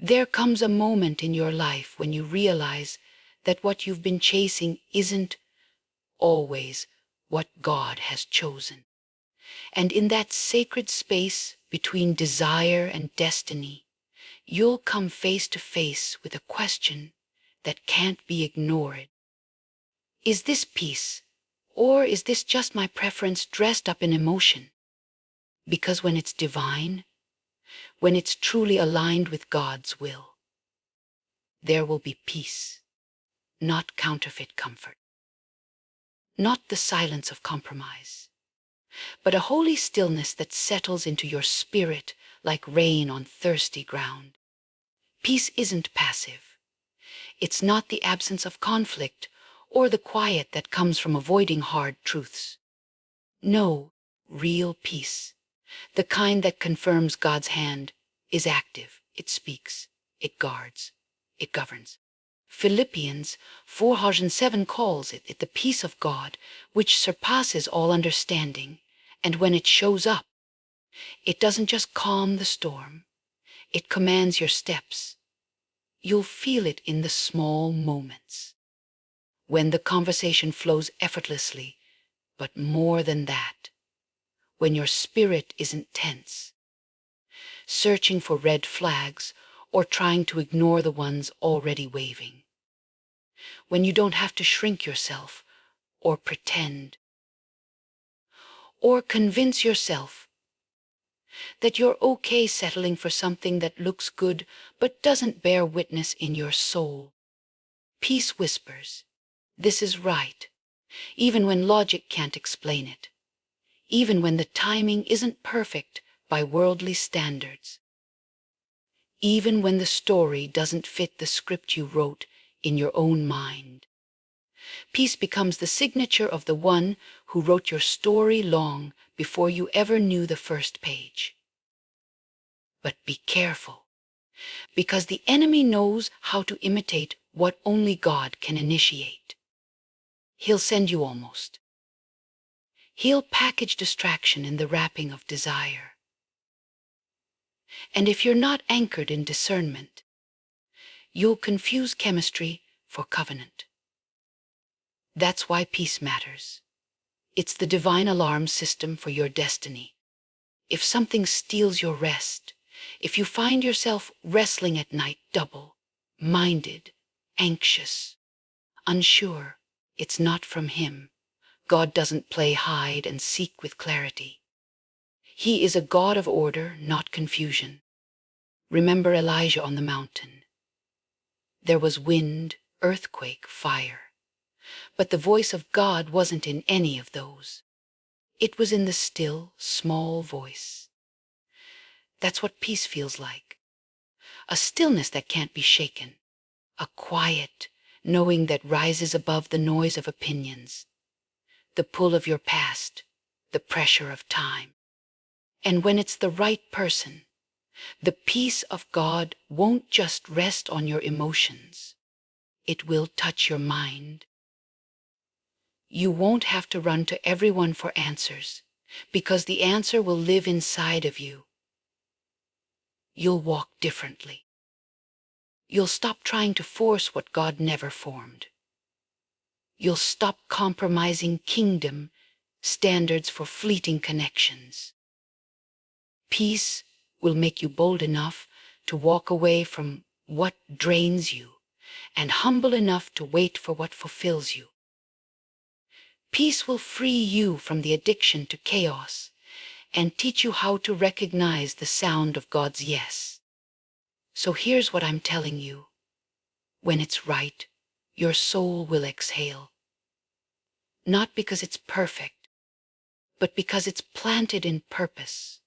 There comes a moment in your life when you realize that what you've been chasing isn't always what God has chosen. And in that sacred space between desire and destiny, you'll come face to face with a question that can't be ignored. Is this peace, or is this just my preference dressed up in emotion? Because when it's divine, when it's truly aligned with God's will, there will be peace, not counterfeit comfort, not the silence of compromise, but a holy stillness that settles into your spirit like rain on thirsty ground. Peace isn't passive. It's not the absence of conflict or the quiet that comes from avoiding hard truths. No, real peace, the kind that confirms God's hand, is active. It speaks, it guards, it governs. Philippians 4:7 calls it the peace of God, which surpasses all understanding. And when it shows up, it doesn't just calm the storm, it commands your steps. You'll feel it in the small moments, when the conversation flows effortlessly, but more than that, when your spirit isn't tense, searching for red flags or trying to ignore the ones already waving. When you don't have to shrink yourself or pretend or convince yourself that you're okay settling for something that looks good but doesn't bear witness in your soul. Peace whispers, this is right, even when logic can't explain it, even when the timing isn't perfect by worldly standards, even when the story doesn't fit the script you wrote in your own mind. Peace becomes the signature of the one who wrote your story long before you ever knew the first page. But be careful, because the enemy knows how to imitate what only God can initiate. He'll send you almost. He'll package distraction in the wrapping of desire. And if you're not anchored in discernment, you'll confuse chemistry for covenant. That's why peace matters. It's the divine alarm system for your destiny. If something steals your rest, if you find yourself wrestling at night double-minded, anxious, unsure, it's not from Him. God doesn't play hide and seek with clarity. He is a God of order, not confusion. Remember Elijah on the mountain. There was wind, earthquake, fire. But the voice of God wasn't in any of those. It was in the still, small voice. That's what peace feels like. A stillness that can't be shaken. A quiet, knowing that rises above the noise of opinions, the pull of your past, the pressure of time. And when it's the right person, the peace of God won't just rest on your emotions. It will touch your mind. You won't have to run to everyone for answers, because the answer will live inside of you. You'll walk differently. You'll stop trying to force what God never formed. You'll stop compromising kingdom standards for fleeting connections. Peace will make you bold enough to walk away from what drains you and humble enough to wait for what fulfills you. Peace will free you from the addiction to chaos and teach you how to recognize the sound of God's yes. So here's what I'm telling you. When it's right, your soul will exhale. Not because it's perfect, but because it's planted in purpose.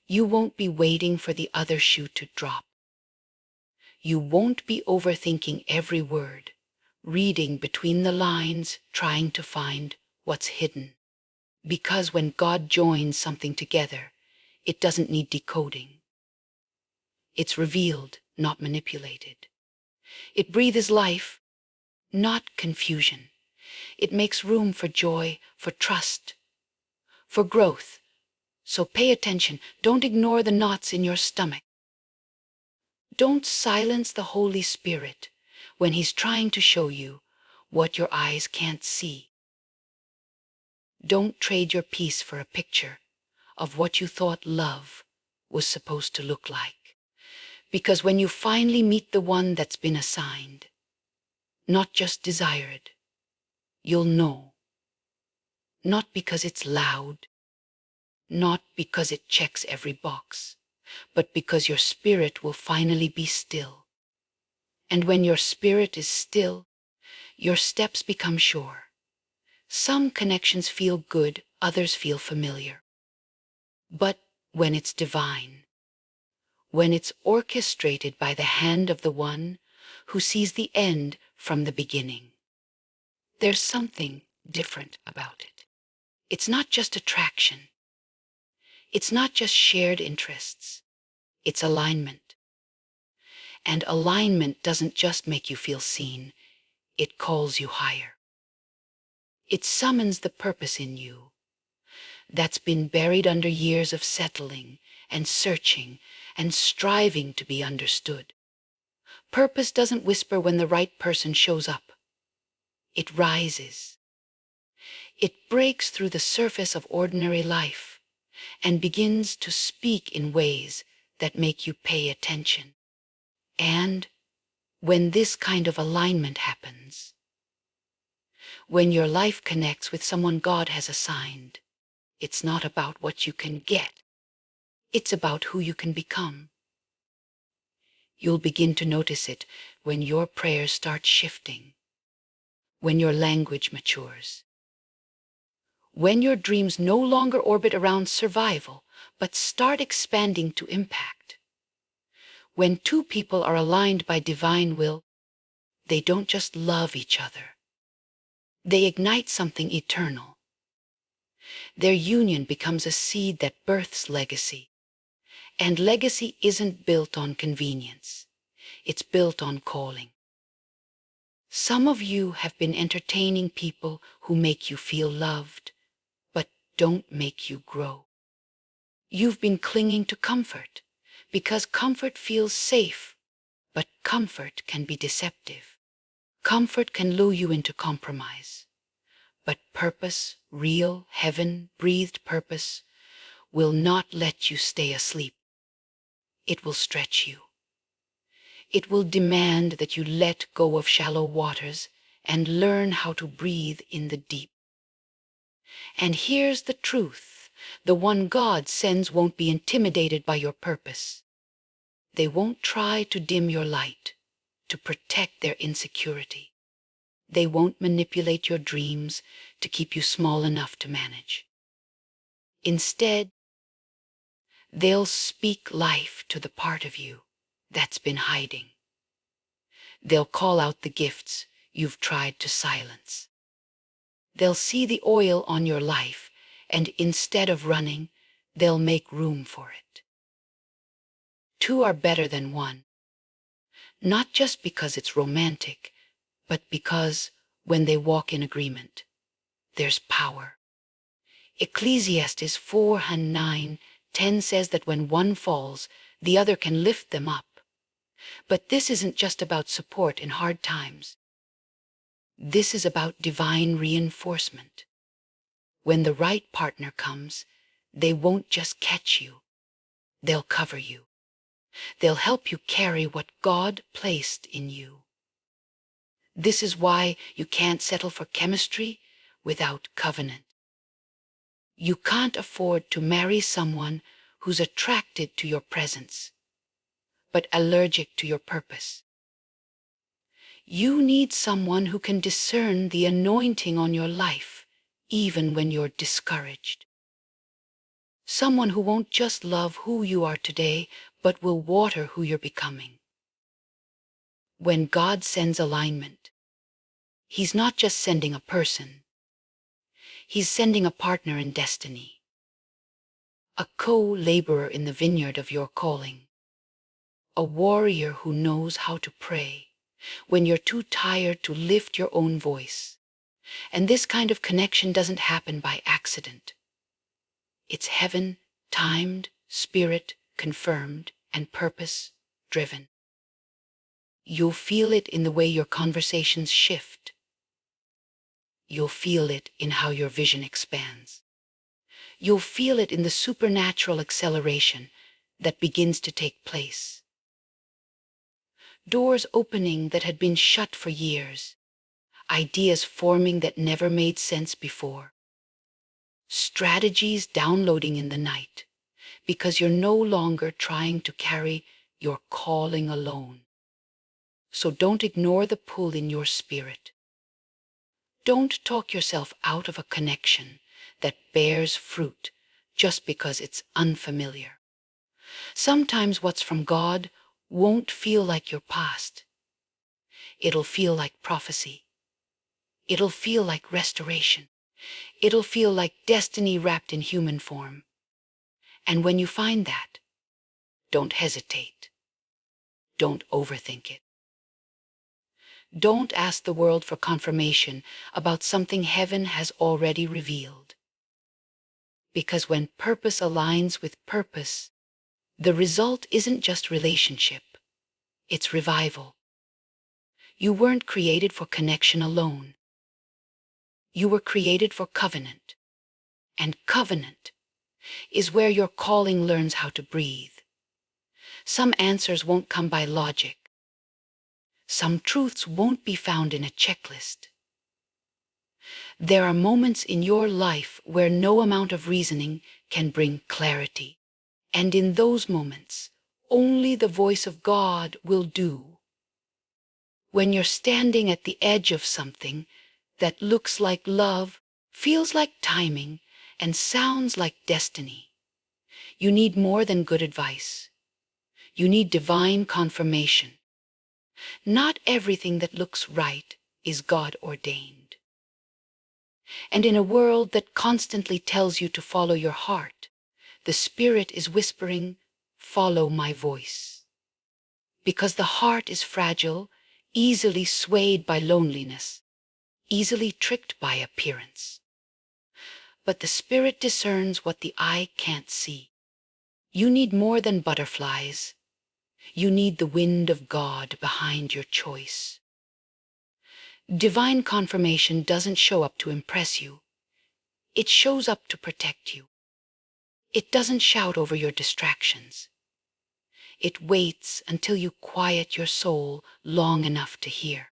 You won't be waiting for the other shoe to drop. You won't be overthinking every word, reading between the lines, trying to find what's hidden. Because when God joins something together, it doesn't need decoding. It's revealed, not manipulated. It breathes life, not confusion. It makes room for joy, for trust, for growth. So pay attention. Don't ignore the knots in your stomach. Don't silence the Holy Spirit when He's trying to show you what your eyes can't see. Don't trade your peace for a picture of what you thought love was supposed to look like. Because when you finally meet the one that's been assigned, not just desired, you'll know. Not because it's loud, not because it checks every box, but because your spirit will finally be still. And when your spirit is still, your steps become sure. Some connections feel good, others feel familiar. But when it's divine, when it's orchestrated by the hand of the one who sees the end from the beginning, there's something different about it. It's not just attraction. It's not just shared interests. It's alignment. And alignment doesn't just make you feel seen. It calls you higher. It summons the purpose in you that's been buried under years of settling and searching and striving to be understood. Purpose doesn't whisper when the right person shows up. It rises. It breaks through the surface of ordinary life and begins to speak in ways that make you pay attention. And when this kind of alignment happens, when your life connects with someone God has assigned, it's not about what you can get. It's about who you can become. You'll begin to notice it when your prayers start shifting, when your language matures, when your dreams no longer orbit around survival, but start expanding to impact. When two people are aligned by divine will, they don't just love each other. They ignite something eternal. Their union becomes a seed that births legacy. And legacy isn't built on convenience. It's built on calling. Some of you have been entertaining people who make you feel loved, but don't make you grow. You've been clinging to comfort because comfort feels safe, but comfort can be deceptive. Comfort can lure you into compromise, but purpose, real, heaven-breathed purpose, will not let you stay asleep. It will stretch you. It will demand that you let go of shallow waters and learn how to breathe in the deep. And here's the truth. The one God sends won't be intimidated by your purpose. They won't try to dim your light, to protect their insecurity. They won't manipulate your dreams to keep you small enough to manage. Instead, they'll speak life to the part of you that's been hiding. They'll call out the gifts you've tried to silence. They'll see the oil on your life, and instead of running, they'll make room for it. Two are better than one, not just because it's romantic, but because when they walk in agreement, there's power. Ecclesiastes 4:9-10 says that when one falls, the other can lift them up. But this isn't just about support in hard times. This is about divine reinforcement. When the right partner comes, they won't just catch you. They'll cover you. They'll help you carry what God placed in you. This is why you can't settle for chemistry without covenant. You can't afford to marry someone who's attracted to your presence, but allergic to your purpose. You need someone who can discern the anointing on your life, even when you're discouraged. Someone who won't just love who you are today, but will water who you're becoming. When God sends alignment, He's not just sending a person. He's sending a partner in destiny, a co-laborer in the vineyard of your calling, a warrior who knows how to pray when you're too tired to lift your own voice. And this kind of connection doesn't happen by accident. It's heaven, timed, spirit, confirmed, and purpose driven. You'll feel it in the way your conversations shift. You'll feel it in how your vision expands. You'll feel it in the supernatural acceleration that begins to take place. Doors opening that had been shut for years. Ideas forming that never made sense before. Strategies downloading in the night because you're no longer trying to carry your calling alone. So don't ignore the pull in your spirit. Don't talk yourself out of a connection that bears fruit just because it's unfamiliar. Sometimes what's from God won't feel like your past. It'll feel like prophecy. It'll feel like restoration. It'll feel like destiny wrapped in human form. And when you find that, don't hesitate. Don't overthink it. Don't ask the world for confirmation about something heaven has already revealed. Because when purpose aligns with purpose, the result isn't just relationship, it's revival. You weren't created for connection alone. You were created for covenant. And covenant is where your calling learns how to breathe. Some answers won't come by logic. Some truths won't be found in a checklist. There are moments in your life where no amount of reasoning can bring clarity. And in those moments, only the voice of God will do. When you're standing at the edge of something that looks like love, feels like timing, and sounds like destiny, you need more than good advice. You need divine confirmation. Not everything that looks right is God ordained. And in a world that constantly tells you to follow your heart, the Spirit is whispering, follow my voice. Because the heart is fragile, easily swayed by loneliness, easily tricked by appearance. But the Spirit discerns what the eye can't see. You need more than butterflies. You need the wind of God behind your choice. Divine confirmation doesn't show up to impress you. It shows up to protect you. It doesn't shout over your distractions. It waits until you quiet your soul long enough to hear.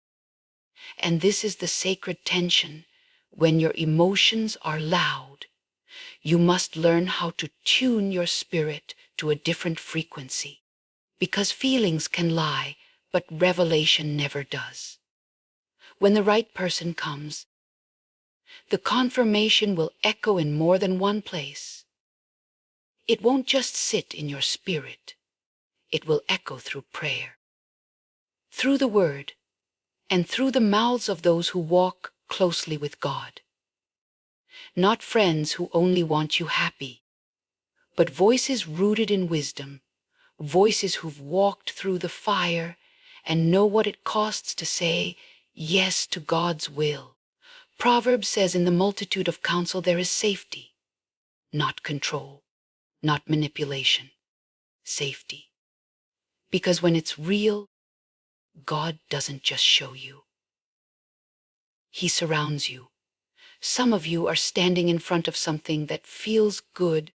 And this is the sacred tension. When your emotions are loud, you must learn how to tune your spirit to a different frequency. Because feelings can lie, but revelation never does. When the right person comes, the confirmation will echo in more than one place. It won't just sit in your spirit. It will echo through prayer, through the word, and through the mouths of those who walk closely with God. Not friends who only want you happy, but voices rooted in wisdom, voices who've walked through the fire and know what it costs to say yes to God's will. Proverbs says in the multitude of counsel there is safety, not control, not manipulation, safety. Because when it's real, God doesn't just show you. He surrounds you. Some of you are standing in front of something that feels good,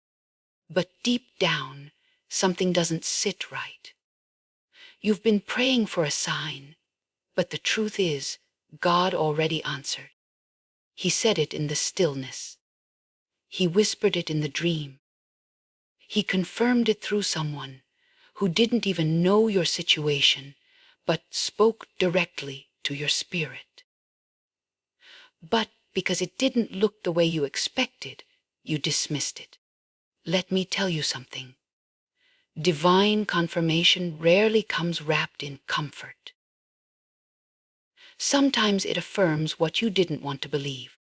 but deep down, something doesn't sit right. You've been praying for a sign, but the truth is, God already answered. He said it in the stillness. He whispered it in the dream. He confirmed it through someone who didn't even know your situation, but spoke directly to your spirit. But because it didn't look the way you expected, you dismissed it. Let me tell you something. Divine confirmation rarely comes wrapped in comfort. Sometimes it affirms what you didn't want to believe.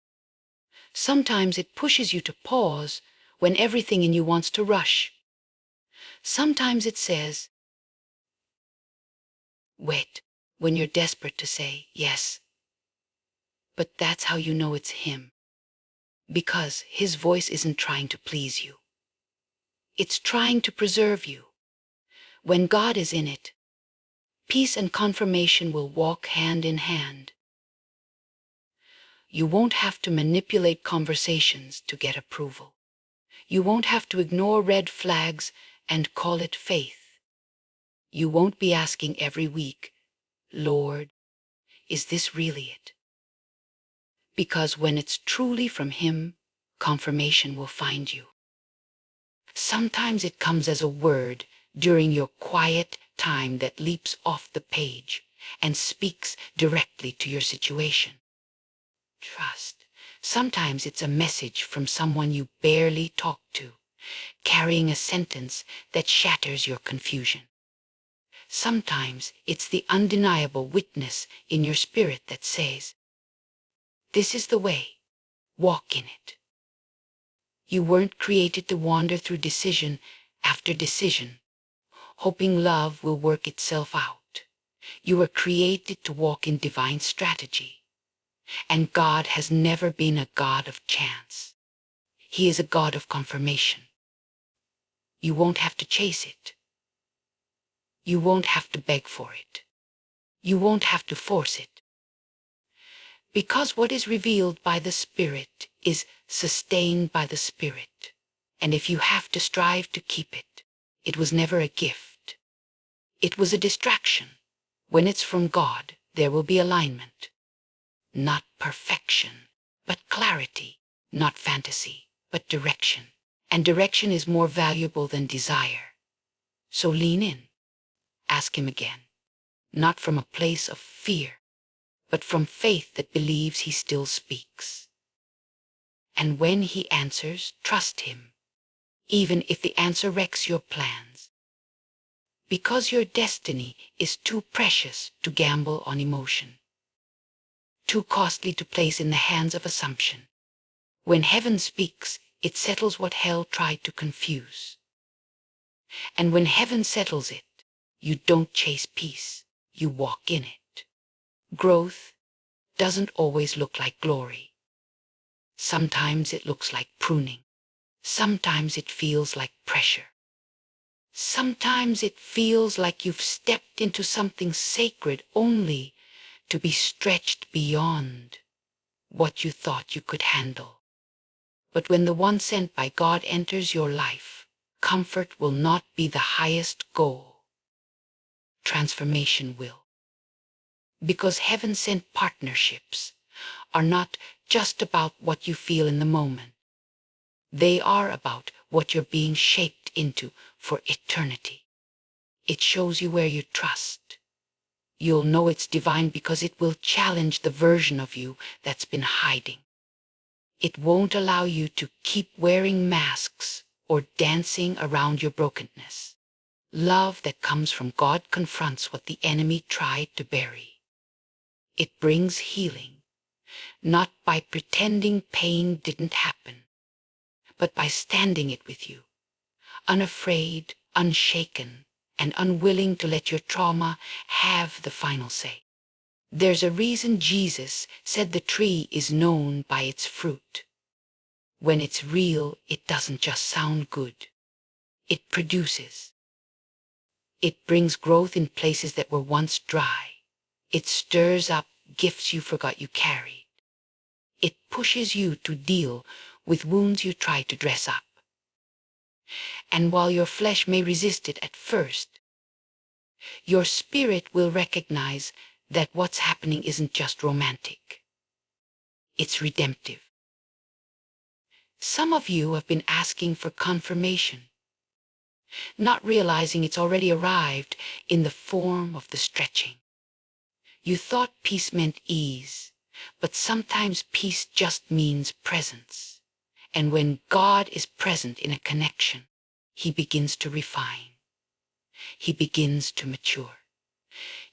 Sometimes it pushes you to pause when everything in you wants to rush. Sometimes it says, wait, when you're desperate to say yes. But that's how you know it's Him. Because His voice isn't trying to please you. It's trying to preserve you. When God is in it, Peace and confirmation will walk hand in hand. You won't have to manipulate conversations to get approval. You won't have to ignore red flags and call it faith. You won't be asking every week, Lord, is this really it? Because when it's truly from Him, confirmation will find you. Sometimes it comes as a word during your quiet time that leaps off the page and speaks directly to your situation. Trust. Sometimes it's a message from someone you barely talk to, carrying a sentence that shatters your confusion. Sometimes it's the undeniable witness in your spirit that says, this is the way, walk in it. You weren't created to wander through decision after decision, hoping love will work itself out. You were created to walk in divine strategy. And God has never been a God of chance. He is a God of confirmation. You won't have to chase it. You won't have to beg for it. You won't have to force it. Because what is revealed by the Spirit is sustained by the Spirit. And if you have to strive to keep it, it was never a gift. It was a distraction. When it's from God, there will be alignment. Not perfection, but clarity. Not fantasy, but direction. And direction is more valuable than desire. So lean in. Ask Him again. Not from a place of fear, but from faith that believes He still speaks. And when He answers, trust Him, even if the answer wrecks your plans. Because your destiny is too precious to gamble on emotion. Too costly to place in the hands of assumption. When heaven speaks, it settles what hell tried to confuse. And when heaven settles it, you don't chase peace, you walk in it. Growth doesn't always look like glory. Sometimes it looks like pruning. Sometimes it feels like pressure. Sometimes it feels like you've stepped into something sacred only to be stretched beyond what you thought you could handle. But when the one sent by God enters your life, comfort will not be the highest goal. Transformation will. Because heaven-sent partnerships are not just about what you feel in the moment. They are about what you're being shaped into for eternity. It shows you where you trust. You'll know it's divine because it will challenge the version of you that's been hiding. It won't allow you to keep wearing masks or dancing around your brokenness. Love that comes from God confronts what the enemy tried to bury. It brings healing, not by pretending pain didn't happen, but by standing it with you, unafraid, unshaken, and unwilling to let your trauma have the final say. There's a reason Jesus said the tree is known by its fruit. When it's real, it doesn't just sound good. It produces. It brings growth in places that were once dry. It stirs up gifts you forgot you carried. It pushes you to deal with wounds you tried to dress up. And while your flesh may resist it at first, your spirit will recognize that what's happening isn't just romantic. It's redemptive. Some of you have been asking for confirmation, not realizing it's already arrived in the form of the stretching. You thought peace meant ease, but sometimes peace just means presence. And when God is present in a connection, He begins to refine. He begins to mature.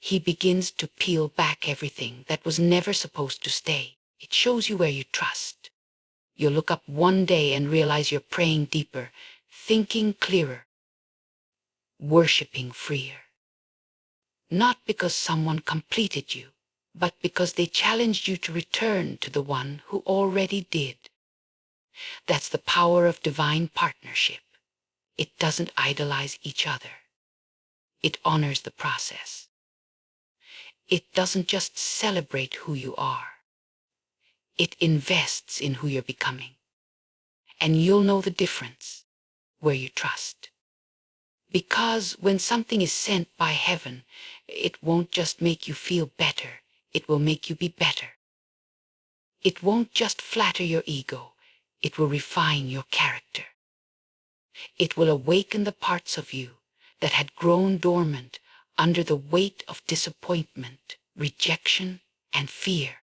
He begins to peel back everything that was never supposed to stay. It shows you where you trust. You'll look up one day and realize you're praying deeper, thinking clearer, worshiping freer. Not because someone completed you, but because they challenged you to return to the one who already did. That's the power of divine partnership. It doesn't idolize each other. It honors the process. It doesn't just celebrate who you are. It invests in who you're becoming. And you'll know the difference where you trust. Because when something is sent by heaven, it won't just make you feel better, it will make you be better. It won't just flatter your ego, it will refine your character. It will awaken the parts of you that had grown dormant under the weight of disappointment, rejection, and fear.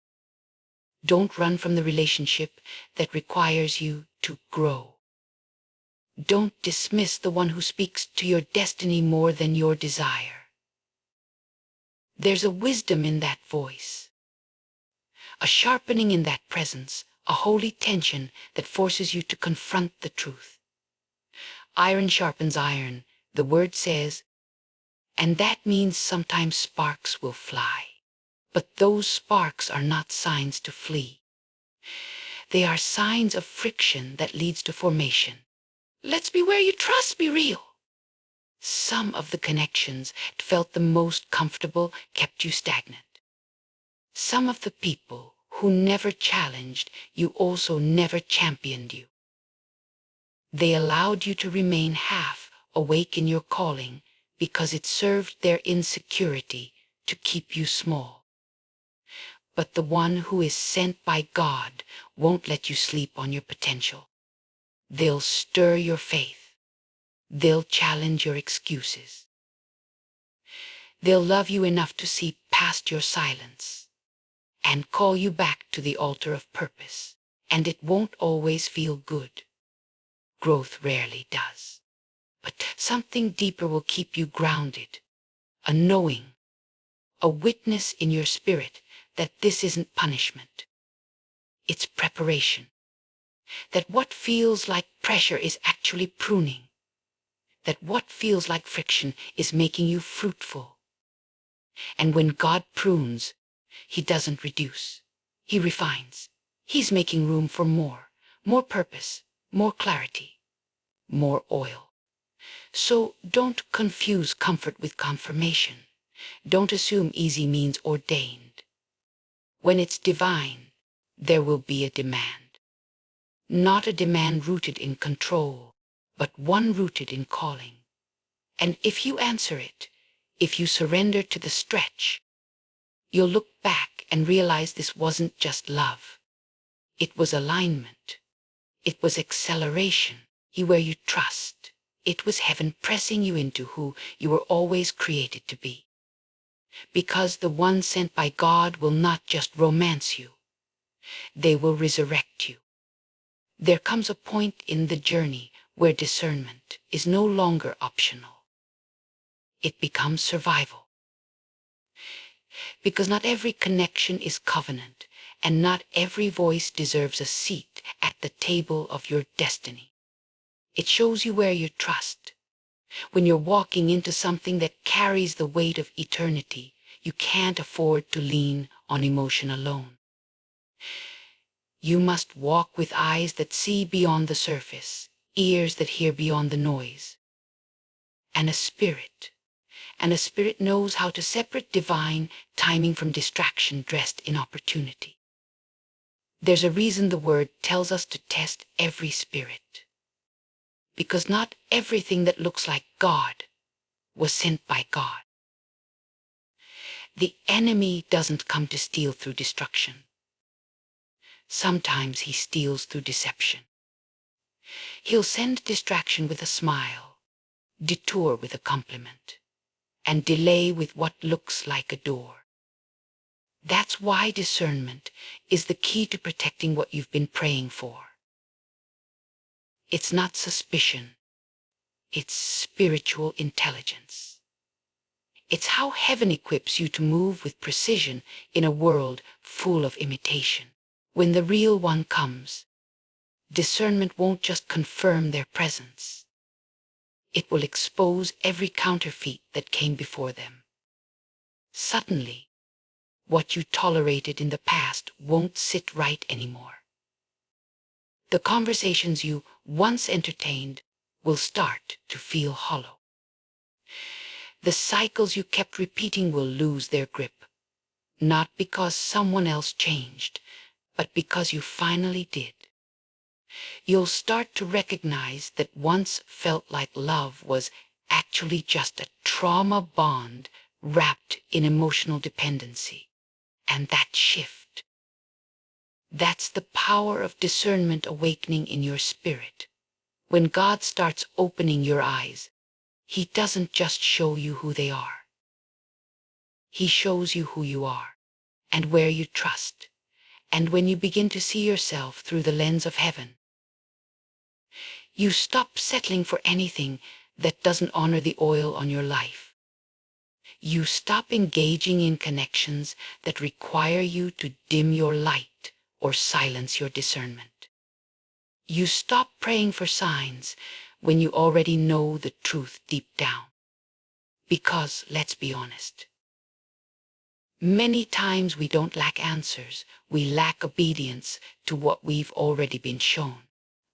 Don't run from the relationship that requires you to grow. Don't dismiss the one who speaks to your destiny more than your desire. There's a wisdom in that voice, a sharpening in that presence, a holy tension that forces you to confront the truth. Iron sharpens iron, the word says, and that means sometimes sparks will fly. But those sparks are not signs to flee. They are signs of friction that leads to formation. Let's be where you trust, be real. Some of the connections that felt the most comfortable kept you stagnant. Some of the people who never challenged you also never championed you. They allowed you to remain half awake in your calling because it served their insecurity to keep you small. But the one who is sent by God won't let you sleep on your potential. They'll stir your faith. They'll challenge your excuses. They'll love you enough to see past your silence and call you back to the altar of purpose. And it won't always feel good. Growth rarely does. But something deeper will keep you grounded. A knowing, a witness in your spirit that this isn't punishment. It's preparation. That what feels like pressure is actually pruning. That what feels like friction is making you fruitful. And when God prunes, He doesn't reduce. He refines. He's making room for more purpose, more clarity, more oil. So don't confuse comfort with confirmation. Don't assume easy means ordained. When it's divine, there will be a demand. Not a demand rooted in control, but one rooted in calling. And if you answer it, if you surrender to the stretch, you'll look back and realize this wasn't just love. It was alignment. It was acceleration. Where you trust. It was heaven pressing you into who you were always created to be. Because the one sent by God will not just romance you. They will resurrect you. There comes a point in the journey where discernment is no longer optional. It becomes survival. Because not every connection is covenant, and not every voice deserves a seat at the table of your destiny. It shows you where you trust. When you're walking into something that carries the weight of eternity, you can't afford to lean on emotion alone. You must walk with eyes that see beyond the surface, ears that hear beyond the noise, and a spirit knows how to separate divine timing from distraction dressed in opportunity. There's a reason the word tells us to test every spirit. Because not everything that looks like God was sent by God. The enemy doesn't come to steal through destruction. Sometimes he steals through deception. He'll send distraction with a smile, detour with a compliment, and delay with what looks like a door. That's why discernment is the key to protecting what you've been praying for. It's not suspicion. It's spiritual intelligence. It's how heaven equips you to move with precision in a world full of imitation. When the real one comes, discernment won't just confirm their presence. It will expose every counterfeit that came before them. Suddenly, what you tolerated in the past won't sit right anymore. The conversations you once entertained will start to feel hollow. The cycles you kept repeating will lose their grip. not because someone else changed, but because you finally did. You'll start to recognize that once felt like love was actually just a trauma bond wrapped in emotional dependency. And that shift, that's the power of discernment awakening in your spirit. When God starts opening your eyes, He doesn't just show you who they are. He shows you who you are and where you trust. And when you begin to see yourself through the lens of heaven, you stop settling for anything that doesn't honor the oil on your life. You stop engaging in connections that require you to dim your light or silence your discernment. You stop praying for signs when you already know the truth deep down. Because, let's be honest, many times we don't lack answers, we lack obedience to what we've already been shown.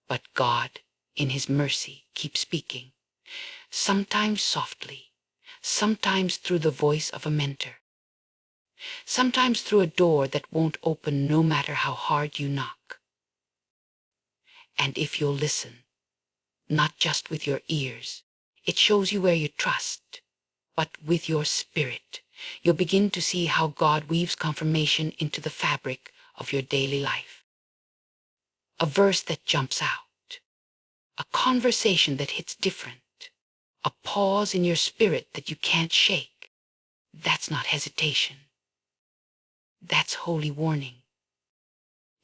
But God, in His mercy, keeps speaking, sometimes softly, sometimes through the voice of a mentor, sometimes through a door that won't open no matter how hard you knock. And if you'll listen, not just with your ears, it shows you where you trust, but with your spirit, you'll begin to see how God weaves confirmation into the fabric of your daily life. A verse that jumps out, a conversation that hits different, a pause in your spirit that you can't shake. That's not hesitation. That's holy warning.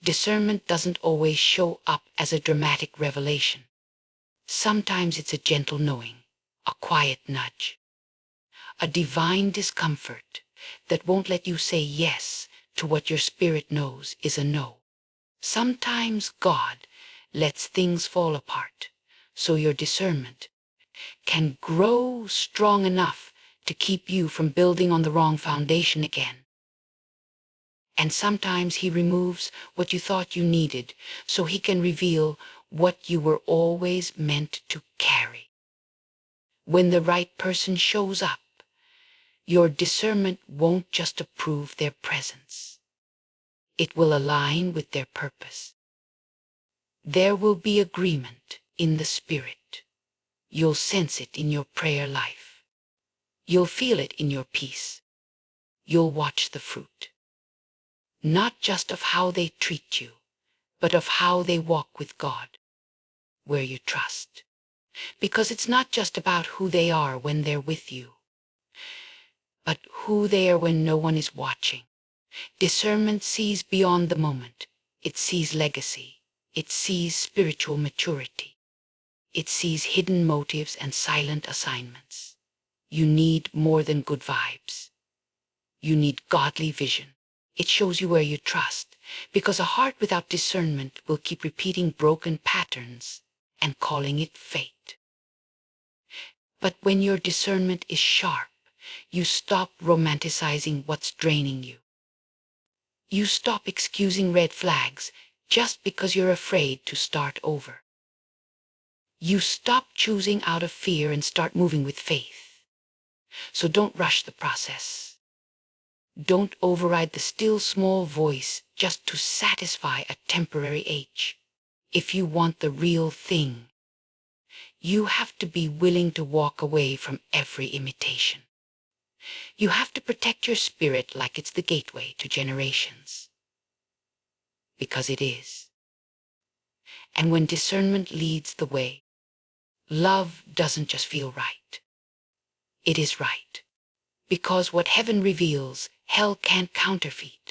Discernment doesn't always show up as a dramatic revelation. Sometimes it's a gentle knowing, a quiet nudge, a divine discomfort that won't let you say yes to what your spirit knows is a no. Sometimes God lets things fall apart so your discernment can grow strong enough to keep you from building on the wrong foundation again. And sometimes He removes what you thought you needed so He can reveal what you were always meant to carry. When the right person shows up, your discernment won't just approve their presence. It will align with their purpose. There will be agreement in the spirit. You'll sense it in your prayer life. You'll feel it in your peace. You'll watch the fruit. Not just of how they treat you, but of how they walk with God, where you trust. Because it's not just about who they are when they're with you, but who they are when no one is watching. Discernment sees beyond the moment. It sees legacy. It sees spiritual maturity. It sees hidden motives and silent assignments. You need more than good vibes. You need godly vision. It shows you where you trust, because a heart without discernment will keep repeating broken patterns and calling it fate. But when your discernment is sharp, you stop romanticizing what's draining you. You stop excusing red flags just because you're afraid to start over. You stop choosing out of fear and start moving with faith. So don't rush the process. Don't override the still small voice just to satisfy a temporary ache. If you want the real thing, you have to be willing to walk away from every imitation. You have to protect your spirit like it's the gateway to generations. Because it is. And when discernment leads the way, love doesn't just feel right. It is right. Because what heaven reveals, hell can't counterfeit.